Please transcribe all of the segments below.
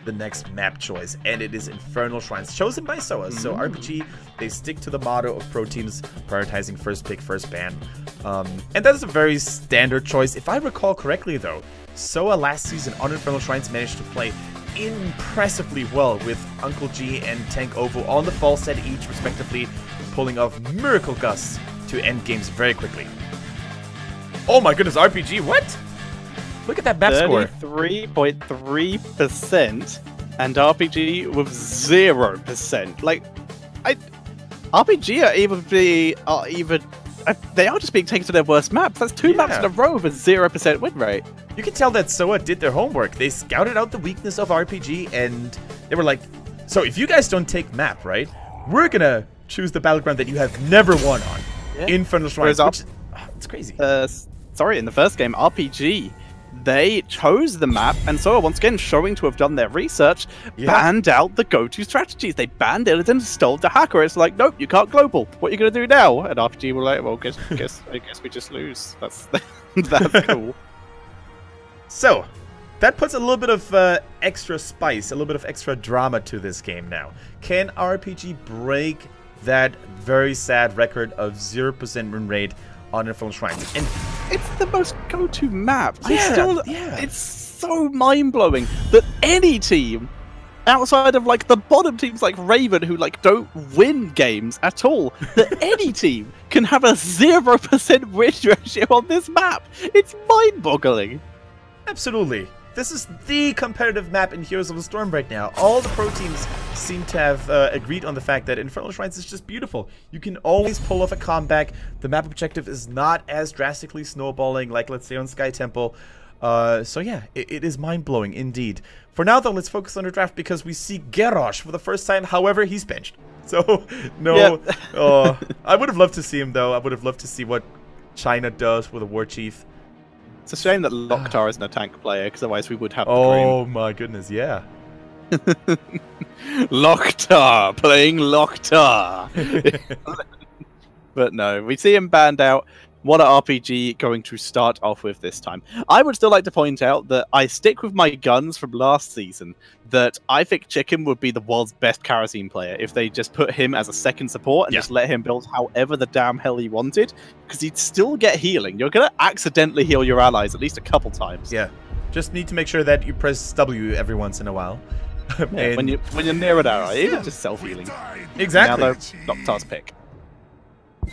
the next map choice, and it is Infernal Shrines, chosen by SOA. So RPG, they stick to the motto of pro teams prioritizing first pick, first ban. And that is a very standard choice. If I recall correctly, though, SOA last season on Infernal Shrines managed to play impressively well with Uncle G and Tank Ovo on the fall set each, respectively, pulling off miracle gusts to end games very quickly. Oh my goodness, RPG, what? Look at that map score. 33.3% and RPG with 0%. Like, RPG they are just being taken to their worst maps. That's two maps in a row with a 0% win rate. You can tell that SOA did their homework. They scouted out the weakness of RPG and they were like, so if you guys don't take map, right, we're gonna choose the battleground that you have never won on. Infernal Shrines, which it's crazy. Sorry, in the first game, RPG, they chose the map, and SOA, once again, showing to have done their research, banned out the go-to strategies. They banned it and stole the hacker. It's like, nope, you can't global. What are you going to do now? And RPG were like, well, I guess we just lose. That's cool. So, that puts a little bit of extra spice, a little bit of extra drama to this game now. Can RPG break that very sad record of 0% win rate on Infernal Shrines? And it's the most go-to map. It's so mind-blowing that any team outside of like the bottom teams like Raven, who like don't win games at all, that any team can have a 0% win ratio on this map. It's mind-boggling. Absolutely. This is the competitive map in Heroes of the Storm right now. All the pro teams seem to have agreed on the fact that Infernal Shrines is just beautiful. You can always pull off a comeback. The map objective is not as drastically snowballing like, let's say, on Sky Temple. So yeah, it is mind-blowing indeed. For now, though, let's focus on the draft because we see Garrosh for the first time. However, he's benched. So, no. I would have loved to see him, though. I would have loved to see what China does with a War Chief. It's a shame that Loktar isn't a tank player, because otherwise we would have the Oh my goodness, yeah. Loktar, playing Loktar. But no, we see him banned out. What are RPG going to start off with this time? I would still like to point out that I stick with my guns from last season, that I think Chicken would be the world's best Kerosene player if they just put him as a second support and just let him build however the damn hell he wanted, because he'd still get healing. You're going to accidentally heal your allies at least a couple times. Yeah, just need to make sure that you press W every once in a while. Yeah, when you're near an ally, even just self-healing. Exactly. Now though, Loktar's pick.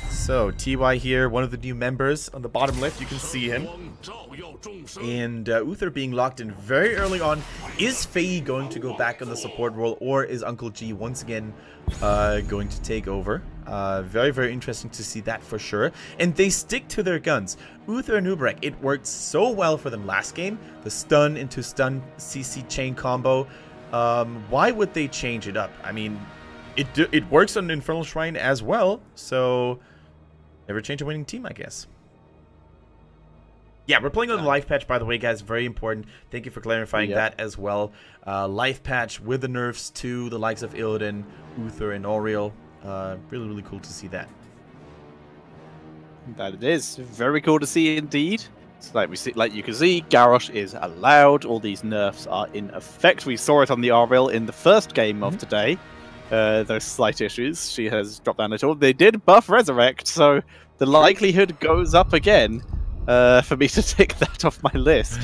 So, TY here, one of the new members. On the bottom left, you can see him. And Uther being locked in very early on. Is Faye going to go back on the support role, or is Uncle G once again going to take over? Very, very interesting to see that for sure. And they stick to their guns. Uther and Ubrek, it worked so well for them last game. The stun into stun CC chain combo. Why would they change it up? I mean, it works on Infernal Shrine as well, so never change a winning team, I guess. Yeah, we're playing on the life patch, by the way, guys. Very important. Thank you for clarifying that as well. Life patch with the nerfs to the likes of Illidan, Uther, and Oriel. Really, really cool to see that. That it is. Very cool to see indeed. So like you can see, Garrosh is allowed. All these nerfs are in effect. We saw it on the RL in the first game of today. Those slight issues. She has dropped down at all. They did buff Resurrect, so the likelihood goes up again for me to tick that off my list.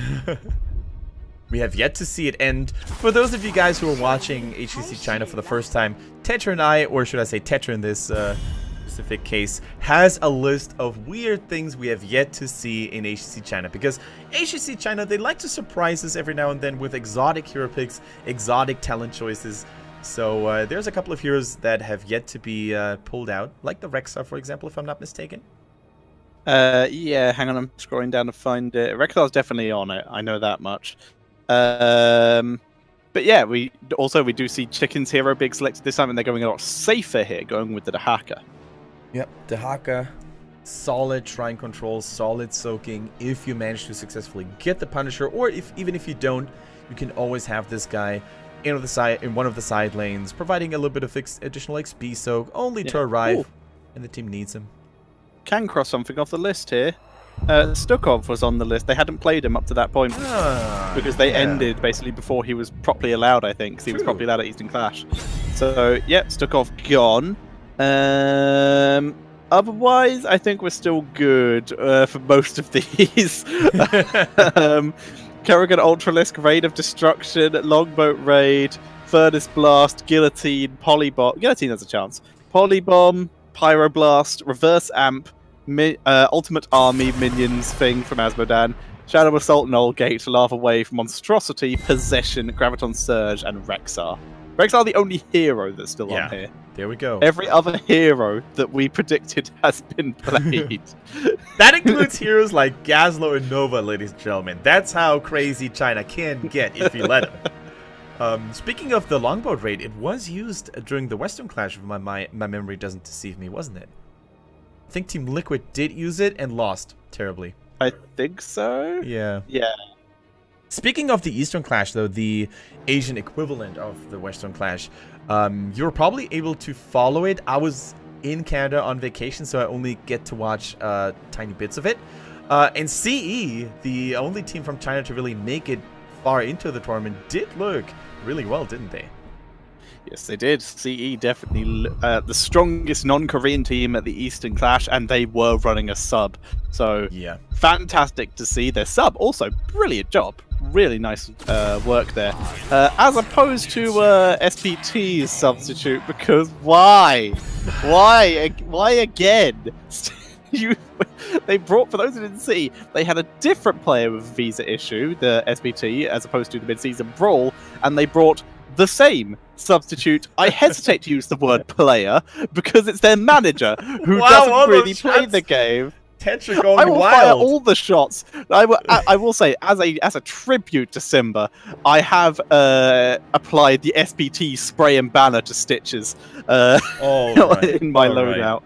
We have yet to see it end. For those of you guys who are watching HGC China for the first time, Tetra and I, or should I say Tetra in this specific case, has a list of weird things we have yet to see in HGC China, because HGC China, they like to surprise us every now and then with exotic hero picks, exotic talent choices. So there's a couple of heroes that have yet to be pulled out, like the Rexar, for example, if I'm not mistaken. Yeah, hang on, I'm scrolling down to find it. Rexar's definitely on it, I know that much. But yeah, we do see Chicken's hero being selected this time, and they're going a lot safer here, going with the Dahaka. Yep, Dahaka, solid shrine control, solid soaking. If you manage to successfully get the Punisher, or even if you don't, you can always have this guy in one of the side lanes, providing a little bit of additional XP soak, only to arrive, and the team needs him. Can cross something off the list here. Stukov was on the list. They hadn't played him up to that point because they ended basically before he was properly allowed, I think. 'Cause he was properly allowed at Eastern Clash. So, yeah, Stukov gone. Otherwise, I think we're still good for most of these. Kerrigan Ultralisk, Raid of Destruction, Longboat Raid, Furnace Blast, Guillotine, Polybomb. Guillotine has a chance. Polybomb, Pyroblast, Reverse Amp, Ultimate Army Minions thing from Asmodan, Shadow Assault, Null Gate, Lava Wave, Monstrosity, Possession, Graviton Surge, and Rexar. Rexar the only hero that's still on here. There we go. Every other hero that we predicted has been played. That includes heroes like Gazlo and Nova, ladies and gentlemen. That's how crazy China can get if you let them. Speaking of the Longboat Raid, it was used during the Western Clash, if my memory doesn't deceive me, wasn't it? I think Team Liquid did use it and lost terribly. I think so. Yeah. Yeah. Speaking of the Eastern Clash, though, the Asian equivalent of the Western Clash, you were probably able to follow it. I was in Canada on vacation, so I only get to watch tiny bits of it. And CE, the only team from China to really make it far into the tournament, did look really well, didn't they? Yes, they did. CE definitely the strongest non-Korean team at the Eastern Clash, and they were running a sub. So, yeah, fantastic to see. Their sub also brilliant job. Really nice work there. As opposed to SPT's substitute, because why? Why again? They brought, for those who didn't see, they had a different player with a visa issue, the SPT, as opposed to the mid-season brawl, and they brought the same substitute. I hesitate to use the word player because it's their manager who doesn't really play the game. Tetra going I will wild. fire all the shots. I will say, as a tribute to Simba, I have applied the SPT spray and banner to Stitches in my loadout.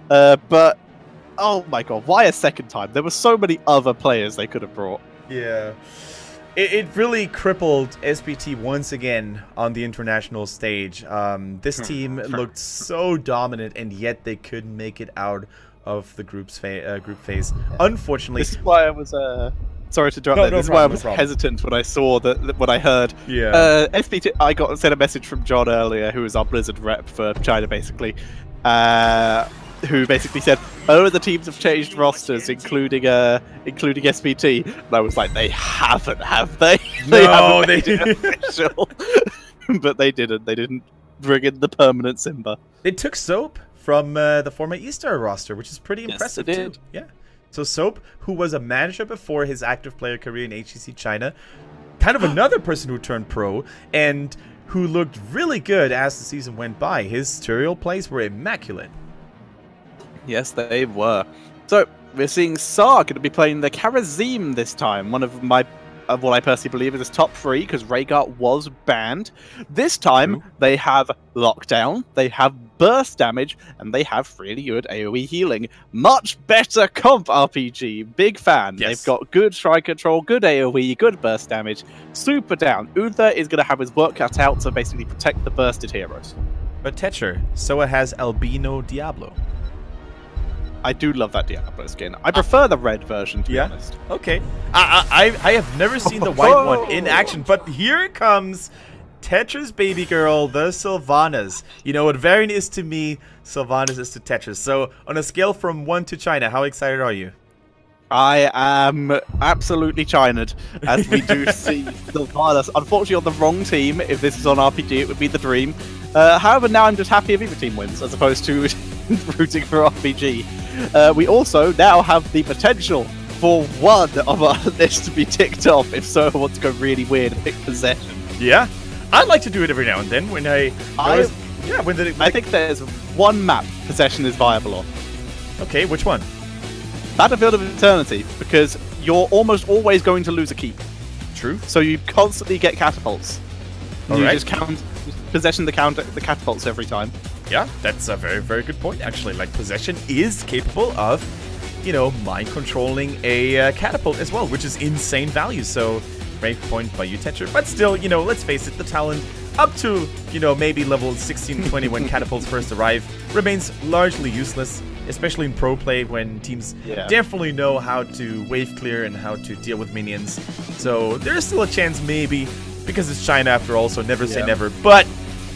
But oh my god, why a second time? There were so many other players they could have brought. Yeah. It really crippled SPT once again on the international stage. This team looked so dominant, and yet they couldn't make it out of the group phase. Unfortunately, this is why I was sorry to interrupt. This is why I was hesitant when I saw that. When I heard, SPT, I got sent a message from John earlier, who is our Blizzard rep for China, basically. Who basically said, "Oh, the teams have changed rosters, including SPT." And I was like, "They haven't, have they? No, they didn't. Official." But they didn't. They didn't bring in the permanent Simba. They took Soap from the former Easter roster, which is pretty impressive too. Yeah. So Soap, who was a manager before his active player career in HGC China, kind of another person who turned pro and who looked really good as the season went by. His tutorial plays were immaculate. Yes, they were. So, we're seeing Saar going to be playing the Karazim this time. One of my, what I personally believe is his top 3, because Rhaegar was banned. This time, they have Lockdown, they have Burst Damage, and they have really good AoE healing. Much better comp RPG. Big fan. Yes. They've got good strike control, good AoE, good Burst Damage. Super down. Uther is going to have his work cut out to basically protect the bursted heroes. But Tetcher, SOA has Albino Diablo. I do love that Diablo skin. I prefer the red version, to be honest. Okay. I have never seen the white one in action, but here it comes. Tetris baby girl, the Sylvanas. You know what Varian is to me, Sylvanas is to Tetris. So on a scale from 1 to China, how excited are you? I am absolutely China'd, as we do see Sylvanas. Unfortunately on the wrong team. If this is on RPG, it would be the dream. However, now I'm just happy if either team wins, as opposed to rooting for RPG. We also now have the potential for one of our list to be ticked off if SOA wants to go really weird and pick Possession. Yeah, I'd like to do it every now and then when I think there's one map Possession is viable on. Okay, which one? Battlefield of Eternity, because you're almost always going to lose a keep. True. So you constantly get catapults. You Right. just count Possession the catapults every time. Yeah, that's a very, very good point, actually. Like, Possession is capable of, you know, mind controlling a catapult as well, which is insane value. So, great point by you, Tetcher. But still, you know, let's face it, the talent up to, you know, maybe level 16, 20 when catapults first arrive remains largely useless. especially in pro play when teams definitely know how to wave clear and how to deal with minions. So there's still a chance maybe, because it's China after all, so never say never. But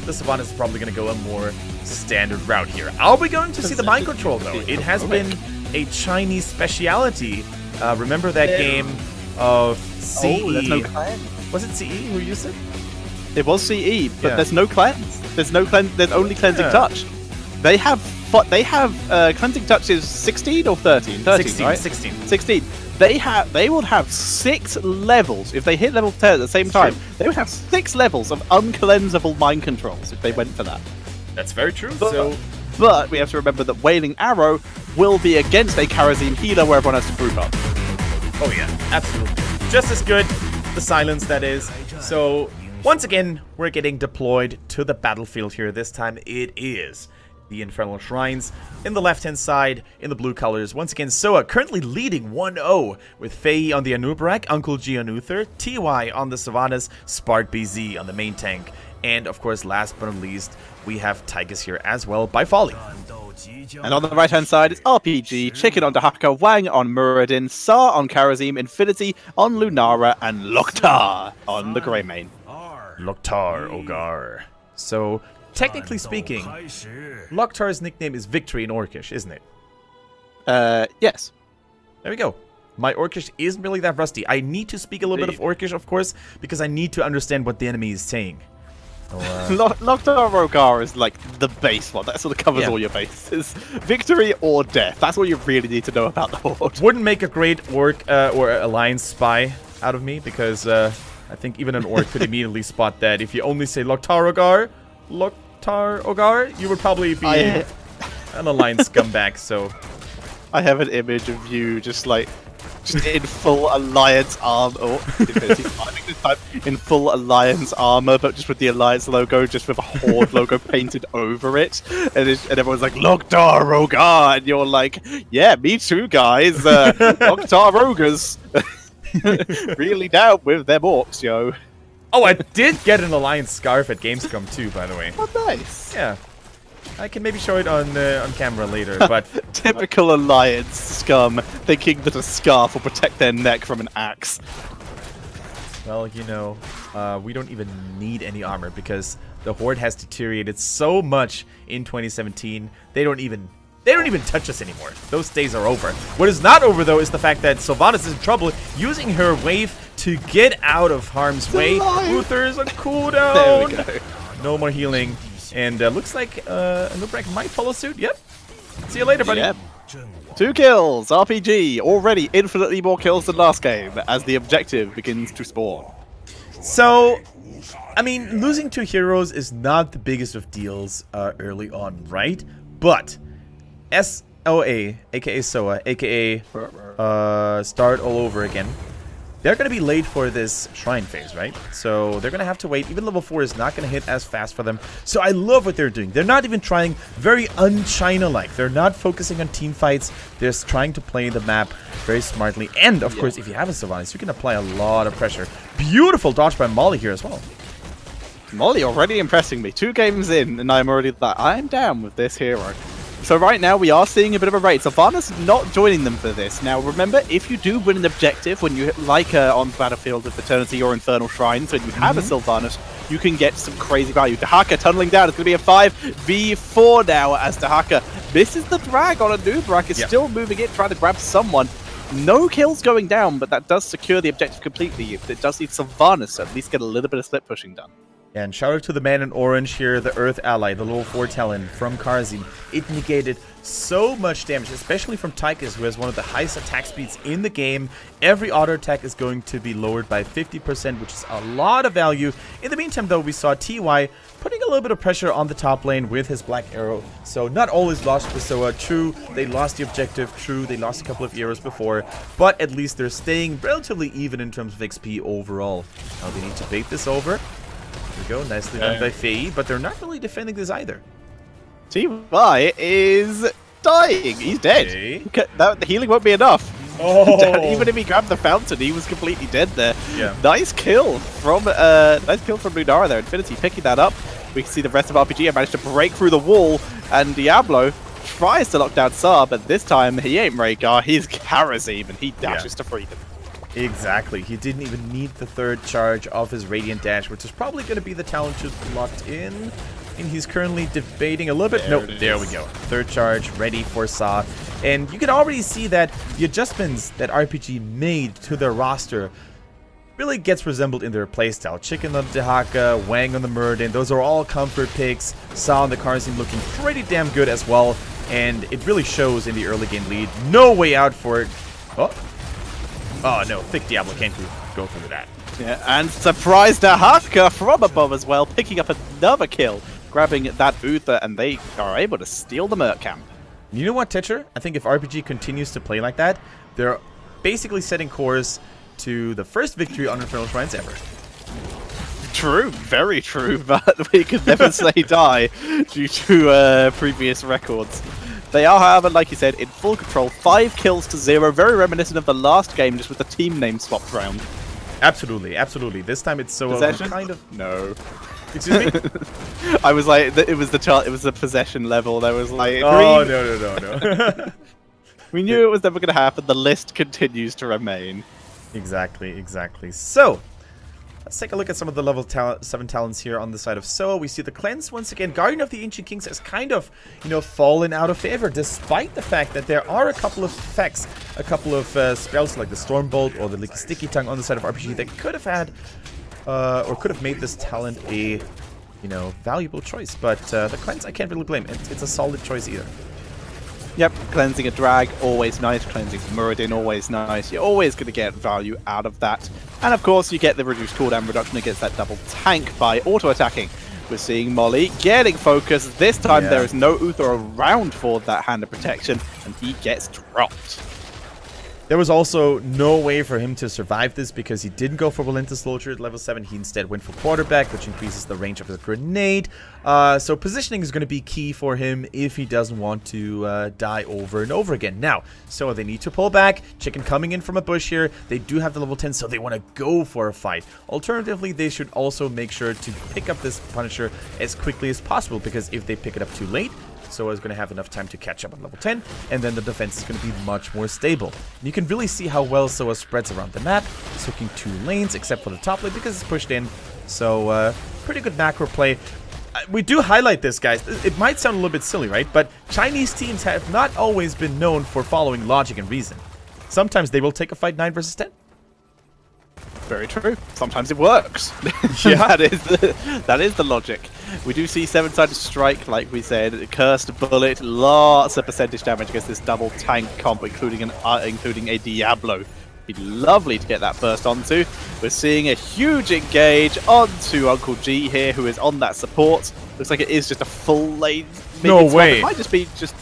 the Sylvanas is probably going to go a more standard route here. Are we going to see the mind control though? It has been a Chinese speciality. Remember that game of CE? Oh, there's no cleanse. Was it CE who used it? It was CE, but there's no cleanse. There's no cleanse. There's only cleansing touch. They have cleansing touch is 16 or 13? 13, 16, right? 16. They would have 6 levels if they hit level 10 at the same time. They would have 6 levels of uncleansable mind controls if they went for that. That's very true. But we have to remember that Wailing Arrow will be against a Karazim healer where everyone has to group up. Oh yeah, absolutely. Just as good. The silence, that is. So once again, we're getting deployed to the battlefield here. This time it is the Infernal Shrines in the left-hand side in the blue colors. Once again, SOA currently leading 1-0 with Faye on the Anub'arak, Uncle G on Uther, TY on the Sylvanas, Spark BZ on the main tank, and of course, last but not least, we have Tychus here as well by Folly. And on the right-hand side, it's RPG, Chicken on Dahaka, Wang on Muradin, Sa on Karazim, Infinity on Lunara, and Loktar on the Greymane. Loktar Ogar. So, technically speaking, Loktar's nickname is Victory in Orcish, isn't it? Yes. There we go. My Orcish isn't really that rusty. I need to speak a little bit of Orcish, of course, because I need to understand what the enemy is saying. Loktar Rogar is like the base one. That sort of covers all your bases. Victory or death. That's what you really need to know about the Horde. Wouldn't make a great Orc or Alliance spy out of me, because I think even an Orc could immediately spot that. If you only say Loktar Ogar, you would probably be an Alliance scumbag, so... I have an image of you just in full Alliance armor, in full Alliance armor, but just with the Alliance logo, just with a Horde logo painted over it, and everyone's like, Loktar Rogar, and you're like, yeah, me too, guys, Loktar Rogers. Really down with them orcs, yo. Oh, I did get an Alliance scarf at Gamescom too, by the way. Oh, nice. Yeah. I can maybe show it on camera later, but... Typical Alliance scum, thinking that a scarf will protect their neck from an axe. Well, you know, we don't even need any armor, because the Horde has deteriorated so much in 2017, they don't even touch us anymore. Those days are over. What is not over, though, is the fact that Sylvanas is in trouble using her wave to get out of harm's way. Uther's on cooldown. There we go. No more healing. And looks like Anub'arak might follow suit. Yep. See you later, buddy. Yep. 2 kills. RPG. Already infinitely more kills than last game as the objective begins to spawn. So, I mean, losing 2 heroes is not the biggest of deals early on, right? But SOA, aka SOA, aka start all over again. They're going to be late for this shrine phase, right? So they're going to have to wait. Even level 4 is not going to hit as fast for them. So I love what they're doing. They're not even trying very un-China-like. They're not focusing on team fights. They're just trying to play the map very smartly. And, of course, if you have a Sylvanas, you can apply a lot of pressure. Beautiful dodge by Molly here as well. Molly already impressing me. 2 games in, and I'm already like, I'm down with this hero. So right now we are seeing a bit of a rate. Sylvanas not joining them for this. Now remember, if you do win an objective, when you on Battlefield of Eternity or Infernal Shrines, when you have a Sylvanas, you can get some crazy value. Dahaka tunneling down. It's going to be a 5v4 now as Dahaka misses the drag on Anub'arak. Is still moving in, trying to grab someone. No kills going down, but that does secure the objective completely. It does need Sylvanas to at least get a little bit of split pushing done. And shout out to the man in orange here, the Earth Ally, the level 4 Talon from Karazim. It negated so much damage, especially from Tychus, who has one of the highest attack speeds in the game. Every auto attack is going to be lowered by 50%, which is a lot of value. In the meantime, though, we saw TY putting a little bit of pressure on the top lane with his Black Arrow. So not all is lost for SOA. True, they lost the objective. True, they lost a couple of heroes before. But at least they're staying relatively even in terms of XP overall. Now they need to bait this over. There we go, nicely done by Faye, but they're not really defending this either. TY is dying. He's dead. Okay. The healing won't be enough. Oh. Even if he grabbed the fountain, he was completely dead there. Yeah. Nice kill from Lunara there. Infinity picking that up. We can see the rest of RPG have managed to break through the wall, and Diablo tries to lock down SOA, but this time he ain't Rhaegar, he's Kharazim, and he dashes to freedom. Exactly. He didn't even need the third charge of his Radiant Dash, which is probably going to be the talent just locked in. And he's currently debating a little bit. Nope, there we go. Third charge, ready for SOA. And you can already see that the adjustments that RPG made to their roster really gets resembled in their playstyle. Chicken on the Dehaka, Wang on the Muradin, those are all comfort picks. SOA and the Kharazim looking pretty damn good as well. And it really shows in the early game lead. No way out for it. Oh no, Thick Diablo can't go through that. Yeah, and surprise Dehaka from above as well, picking up another kill, grabbing that Uther, and they are able to steal the Merc camp. You know what, Tetra? I think if RPG continues to play like that, they're basically setting course to the first victory on Infernal Shrines ever. True, very true, but we could never say die due to previous records. They are, however, like you said, in full control. 5 kills to 0, very reminiscent of the last game, just with the team name swapped around. Absolutely, absolutely. This time it's so kind of... No. Excuse me? I was like, it was the possession level. There was like... Oh, no. We knew it was never going to happen. The list continues to remain. Exactly. So, let's take a look at some of the level 7 talents here on the side of SOA. We see the cleanse once again. Guardian of the Ancient Kings has kind of, fallen out of favor, despite the fact that there are a couple of effects, a couple of spells like the Stormbolt or the Leaky Sticky Tongue on the side of RPG that could have had, or could have made this talent a, valuable choice. But the cleanse, I can't really blame. It's a solid choice either. Yep, cleansing a drag, always nice. Cleansing Muradin, always nice. You're always going to get value out of that. And of course, you get the reduced cooldown reduction against that double tank by auto-attacking. We're seeing Molly getting focus. This time there is no Uther around for that hand of protection, and he gets dropped. There was also no way for him to survive this because he didn't go for Relentless Soldier at level 7. He instead went for Quarterback, which increases the range of the grenade. So positioning is going to be key for him if he doesn't want to die over and over again. Now, so they need to pull back. Chicken coming in from a bush here. They do have the level 10, so they want to go for a fight. Alternatively, they should also make sure to pick up this Punisher as quickly as possible, because if they pick it up too late, SOA is going to have enough time to catch up on level 10, and then the defense is going to be much more stable. And you can really see how well SOA spreads around the map. It's hooking 2 lanes, except for the top lane, because it's pushed in. So, pretty good macro play. We do highlight this, guys. It might sound a little bit silly, right? But Chinese teams have not always been known for following logic and reason. Sometimes they will take a fight 9 versus 10. Very true. Sometimes it works. Yeah. that is the logic. We do see 7-sided strike, like we said, cursed bullet, lots of percentage damage against this double tank comp, including a Diablo. Be lovely to get that burst onto. We're seeing a huge engage onto Uncle G here, who is on that support. Looks like it is just a full lane. No way. It might just be just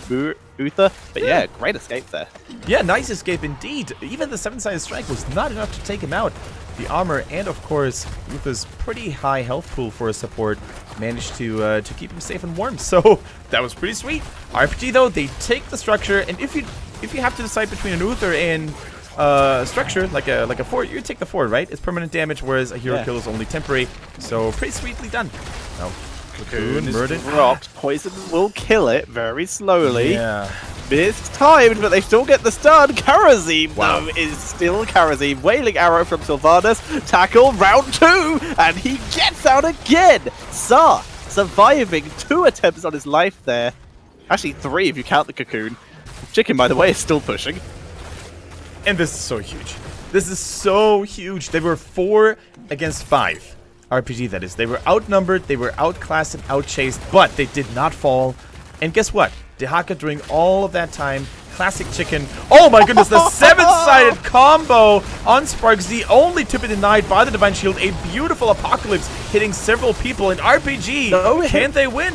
Uther, but yeah, great escape there. Yeah, nice escape indeed. Even the 7-sided strike was not enough to take him out. The armor and, of course, Uther's pretty high health pool for a support managed to keep him safe and warm. So that was pretty sweet. RPG though, they take the structure, and if you have to decide between an Uther and structure like a fort, you take the fort, right? It's permanent damage, whereas a hero kill is only temporary. So pretty sweetly done. Now, Cocoon is dropped. Poison will kill it very slowly. Yeah. It's timed, but they still get the stun. Kharazim, though, is still Kharazim. Wailing Arrow from Sylvanas. Tackle, round 2, and he gets out again. SOA surviving 2 attempts on his life there. Actually, 3 if you count the Cocoon. Chicken, by the way, is still pushing. And this is so huge. This is so huge. They were 4 against 5. RPG, that is. They were outnumbered, they were outclassed and outchased, but they did not fall. And guess what? Dehaka, during all of that time, classic Chicken. Oh my goodness, the 7-sided combo on Spark Z, only to be denied by the Divine Shield. A beautiful Apocalypse hitting several people. And RPG, can they win?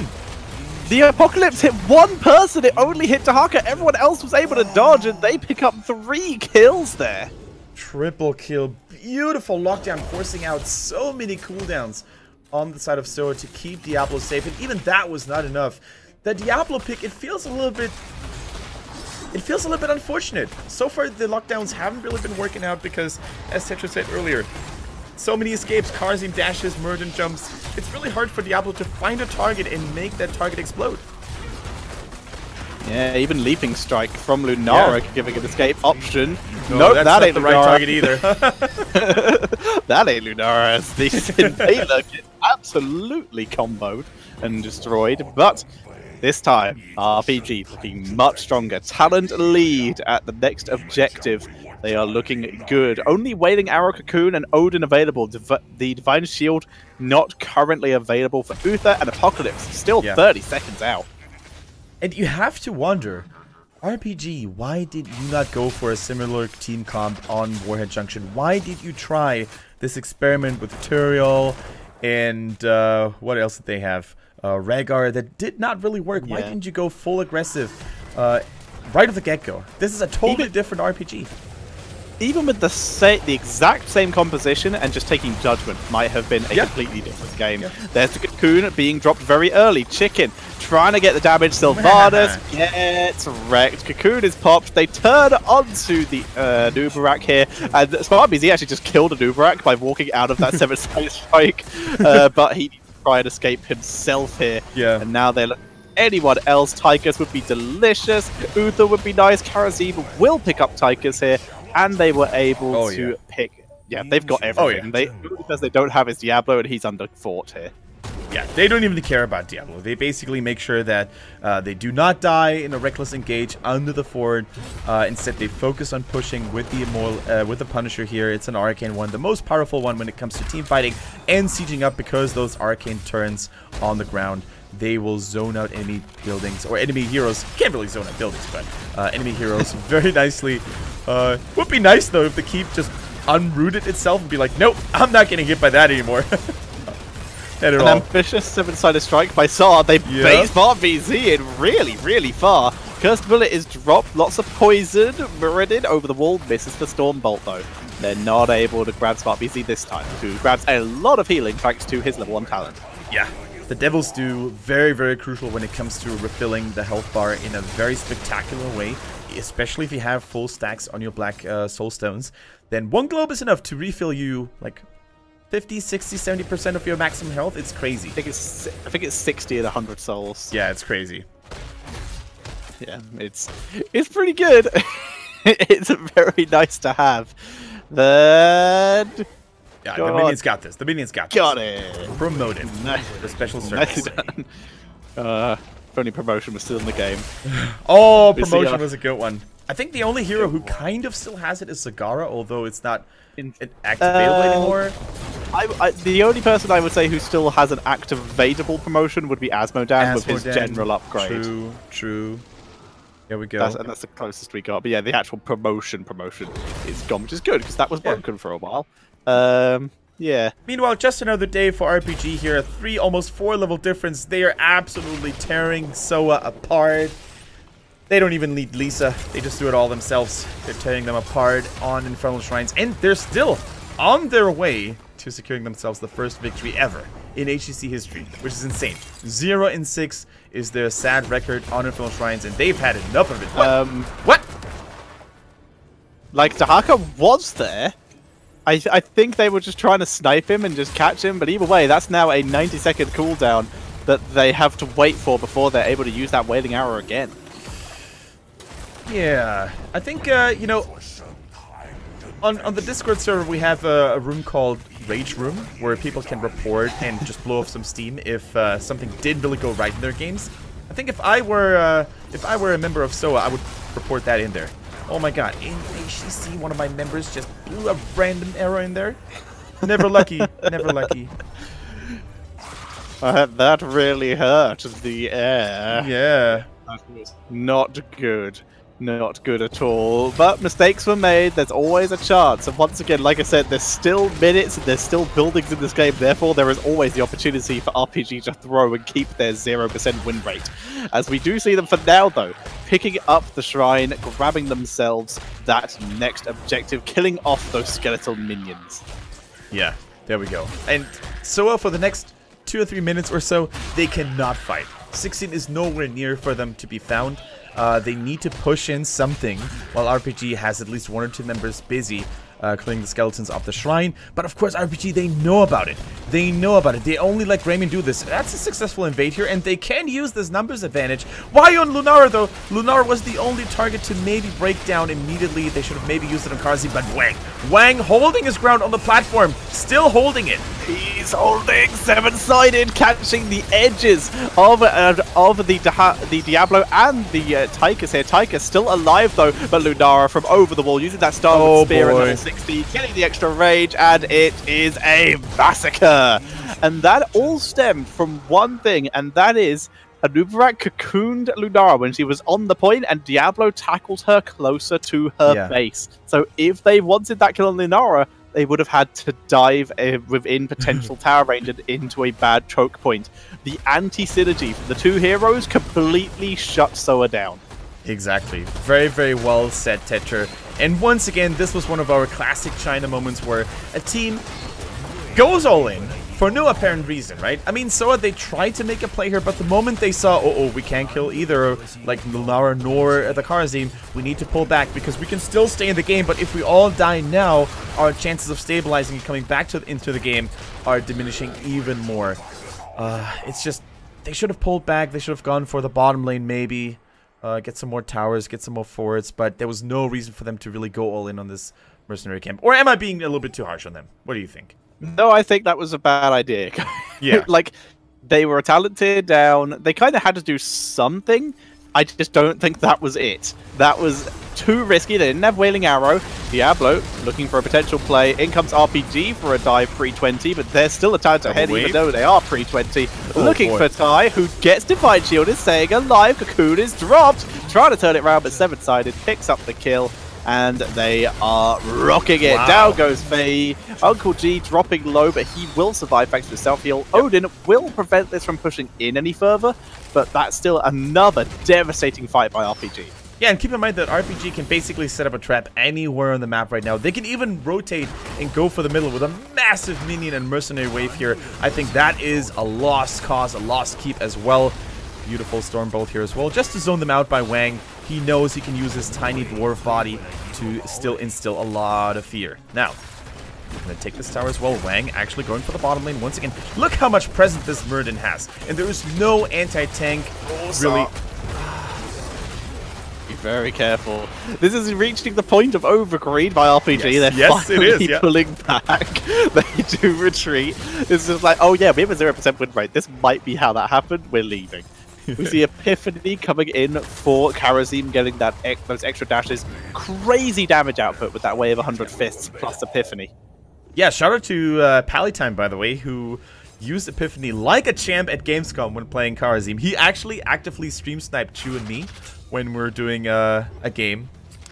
The Apocalypse hit 1 person, it only hit Dehaka. Everyone else was able to dodge, and they pick up 3 kills there. Triple kill. Beautiful lockdown, forcing out so many cooldowns on the side of SOA to keep Diablo safe. And even that was not enough. The Diablo pick, it feels a little bit unfortunate. So far, the lockdowns haven't really been working out because, as Tetra said earlier, so many escapes, Kharazim dashes, Muradin jumps. It's really hard for Diablo to find a target and make that target explode. Yeah, even Leaping Strike from Lunara giving an escape option. No, nope, that's that not ain't the Lunara. right target either. That ain't Lunara, as the Impaler gets absolutely comboed and destroyed. But this time, RPG looking much stronger. Talent lead at the next objective. They are looking good. Only Wailing Arrow, Cocoon, and Odin available. The Divine Shield not currently available for Uther, and Apocalypse still 30 seconds out. And you have to wonder, RPG, why did you not go for a similar team comp on Warhead Junction? Why did you try this experiment with Turiel and what else did they have? Rhaegar that did not really work. Why didn't you go full aggressive right off the get-go? This is a totally different RPG. Even with the exact same composition and just taking Judgment might have been a completely different game. There's the Cocoon being dropped very early. Chicken trying to get the damage. Sylvanas gets wrecked. Cocoon is popped. They turn onto the Nubarak here. And SmartBZ actually just killed a Nubarak by walking out of that 7-side strike. But he needs to try and escape himself here. And now they're looking. Anyone else, Tychus would be delicious. Uther would be nice. Karaziv will pick up Tychus here. And they were able to pick... Yeah, they've got everything. Because they don't have his Diablo, and he's under fort here. Yeah, they don't even care about Diablo. They basically make sure that they do not die in a reckless engage under the fort. Instead, they focus on pushing with the Punisher here. It's an arcane one, the most powerful one when it comes to team fighting and sieging up, because those arcane turns on the ground. They will zone out enemy buildings, or enemy heroes. Can't really zone out buildings, but enemy heroes very nicely. Would be nice, though, if the keep just unrooted itself and be like, nope, I'm not getting hit by that anymore. An ambitious 7-sided strike by SOA. They base SmartBZ in really, really far. Cursed Bullet is dropped. Lots of poison. Muradin over the wall. Misses the Storm Bolt, though. They're not able to grab SmartBZ this time, who grabs a lot of healing thanks to his level 1 talent. Yeah. The Devil's Due, very, very crucial when it comes to refilling the health bar in a very spectacular way, especially if you have full stacks on your black soul stones. Then one globe is enough to refill you like 50, 60, 70% of your maximum health. It's crazy. I think it's 60 at 100 souls. Yeah, it's crazy. Yeah, it's pretty good. It's very nice to have. Then... Yeah, the minions got this. The minions got this. Got it. Promoted. The special service. If only promotion was still in the game. Oh, promotion was a good one. I think the only hero who kind of still has it is Sagara, although it's not activatable anymore. The only person I would say who still has an activatable promotion would be Asmodan with his general upgrade. True. There we go. That's the closest we got. But yeah, the actual promotion is gone, which is good, because that was broken for a while. Yeah. Meanwhile, just another day for RPG here. A almost 4 level difference. They are absolutely tearing SOA apart. They don't even need Lisa. They just do it all themselves. They're tearing them apart on Infernal Shrines. And they're still on their way to securing themselves the first victory ever in HGC history, which is insane. 0-6 is their sad record on Infernal Shrines, and they've had enough of it. What? Like, Dahaka was there. I think they were just trying to snipe him and just catch him, but either way, that's now a 90-second cooldown that they have to wait for before they're able to use that Wailing Arrow again. Yeah, I think, you know, on the Discord server we have a room called Rage Room, where people can report and just blow off some steam if something did really go right in their games. I think if I were a member of SOA, I would report that in there. Oh my god, in HGC, one of my members just blew a random arrow in there. Never lucky, never lucky. That really hurt the air. Yeah. That was not good. Not good at all. But mistakes were made. There's always a chance. And once again, like I said, there's still minutes and there's still buildings in this game. Therefore, there is always the opportunity for RPG to throw and keep their 0% win rate. As we do see them for now, though, picking up the shrine, grabbing themselves that next objective, killing off those skeletal minions. Yeah, there we go. And SOA, for the next 2 or 3 minutes or so, they cannot fight. 16 is nowhere near for them to be found. They need to push in something while RPG has at least 1 or 2 members busy. clearing the skeletons off the shrine. But of course, RPG, they know about it. They know about it. They only let Greymane do this. That's a successful invade here, and they can use this numbers advantage. Why on Lunara, though? Lunara was the only target to maybe break down immediately. They should have maybe used it on Karazim, but Wang holding his ground on the platform, still holding it. He's holding seven-sided, catching the edges of the Diablo and the Tychus here. Tychus still alive though, but Lunara from over the wall using that Star Spear at level 60, getting the extra rage, and it is a massacre. And that all stemmed from one thing, and that is Anubarak cocooned Lunara when she was on the point, and Diablo tackled her closer to her base. So if they wanted that kill on Lunara, they would have had to dive within potential tower range and into a bad choke point. The anti-synergy from the two heroes completely shut SOA down. Exactly. Very, very well said, Tetra. And once again, this was one of our classic China moments where a team goes all in for no apparent reason, right? I mean, SOA, they tried to make a play here, but the moment they saw, we can't kill either, like, Lunara nor the Karazim, we need to pull back because we can still stay in the game, but if we all die now, our chances of stabilizing and coming back into the game are diminishing even more. It's just, they should have pulled back, they should have gone for the bottom lane maybe, get some more towers, get some more forwards, but there was no reason for them to really go all in on this mercenary camp. Or am I being a little bit too harsh on them? What do you think? No, I think that was a bad idea. Yeah. Like, they were a talented down. They kind of had to do something. I just don't think that was it. That was too risky. They didn't have Wailing Arrow. Diablo looking for a potential play. In comes RPG for a dive pre-20, but there's still a time ahead even though they are pre-20. Looking for Ty, who gets Divine Shield, is staying alive. Cocoon is dropped. Trying to turn it around, but seven-sided picks up the kill. And they are rocking it. Wow. Down goes Faye. Uncle G dropping low, but he will survive thanks to his self-heal. Odin will prevent this from pushing in any further, but that's still another devastating fight by RPG. Yeah, and keep in mind that RPG can basically set up a trap anywhere on the map right now. They can even rotate and go for the middle with a massive minion and mercenary wave here. I think that is a lost cause, a lost keep as well. Beautiful Stormbolt here as well, just to zone them out by Wang. He knows he can use his tiny dwarf body to still instill a lot of fear. Now, we're going to take this tower as well. Wang actually going for the bottom lane once again. Look how much presence this Murden has. And there is no anti-tank really. Be very careful. This is reaching the point of overgreed by RPG. They're finally pulling back. They do retreat. It's just like, oh yeah, we have a 0% win rate. This might be how that happened. We're leaving. We see Epiphany coming in for Karazim, getting that those extra dashes. Crazy damage output with that wave of 100 fists plus Epiphany. Yeah, shout out to Palitime, by the way, who used Epiphany like a champ at Gamescom when playing Karazim. He actually actively stream sniped Chu and me when we were doing a game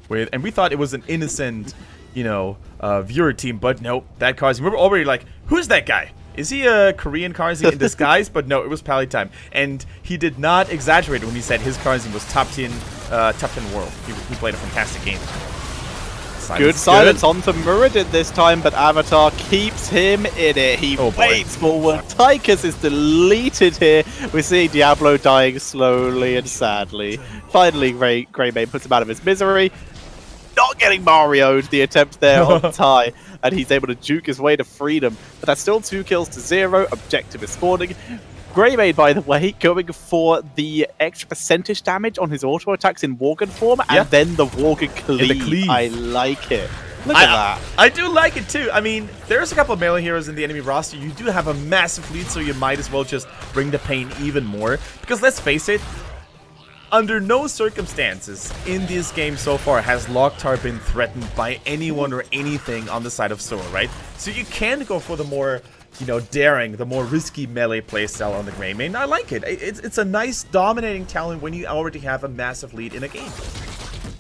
with, and we thought it was an innocent, you know, viewer team, but no, that Karazim. We were already like, who's that guy? Is he a Korean Karazim in disguise? But no, it was Palitime. And he did not exaggerate when he said his Karazim was top 10 world. He played a fantastic game. Good silence onto Muradin this time, but Avatar keeps him in it. He waits forward. Tychus is deleted here. We see Diablo dying slowly and sadly. Finally, Greymane puts him out of his misery. Not getting Mario'd, the attempt there on Ty, and he's able to juke his way to freedom. But that's still 2 kills to 0. Objective is spawning. Greymane, by the way, going for the extra percentage damage on his auto attacks in Worgen form, and then the Worgen cleave. I like it. Look at that. I do like it too. I mean, there's a couple of melee heroes in the enemy roster. You do have a massive lead, so you might as well just bring the pain even more. Because let's face it, under no circumstances in this game so far has Loktar been threatened by anyone or anything on the side of SOA, right? So you can go for the more, you know, daring, the more risky melee playstyle on the Greymane. I like it. It's a nice dominating talent when you already have a massive lead in a game.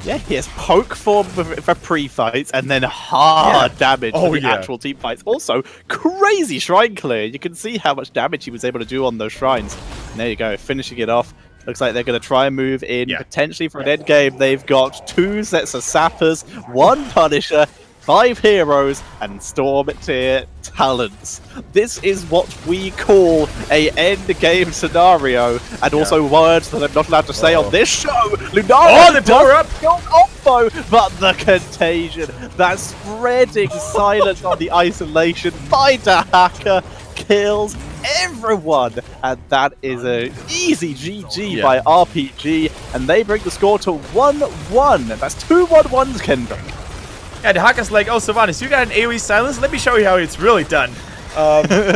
Yeah, he has poke for pre-fights and then hard damage for the actual team fights. Also, crazy shrine clear. You can see how much damage he was able to do on those shrines. And there you go, finishing it off. Looks like they're going to try and move in potentially for an end game. They've got 2 sets of sappers, 1 Punisher, 5 heroes, and Storm tier talents. This is what we call a end game scenario, and also words that I'm not allowed to say on this show. Lunara they blow her up! combo, but the contagion, that spreading silence on the isolation by Dahaka kills everyone, and that is an easy GG by RPG, and they bring the score to 1-1. That's 2 1-1s, Kendrick. Yeah, Dahaka's like, oh, Sylvanas, you got an AoE silence? Let me show you how it's really done.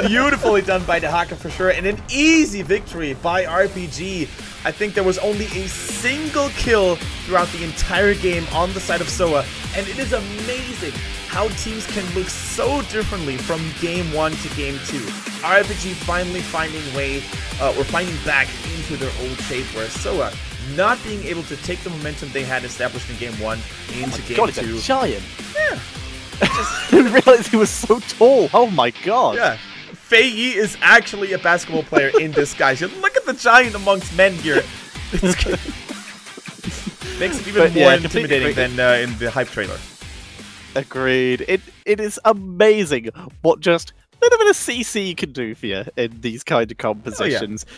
Beautifully done by Dahaka for sure, and an easy victory by RPG. I think there was only a single kill throughout the entire game on the side of SOA, and it is amazing how teams can look so differently from game 1 to game 2. RPG finally finding back into their old shape, where SOA not being able to take the momentum they had established in game 1 into game 2. God, he's a giant. Yeah. I didn't realize he was so tall. Oh my god. Yeah. Fei is actually a basketball player in disguise. Look at the giant amongst men here. Makes it even more intimidating than in the hype trailer. Agreed. It is amazing what just a little bit of CC can do for you in these kind of compositions.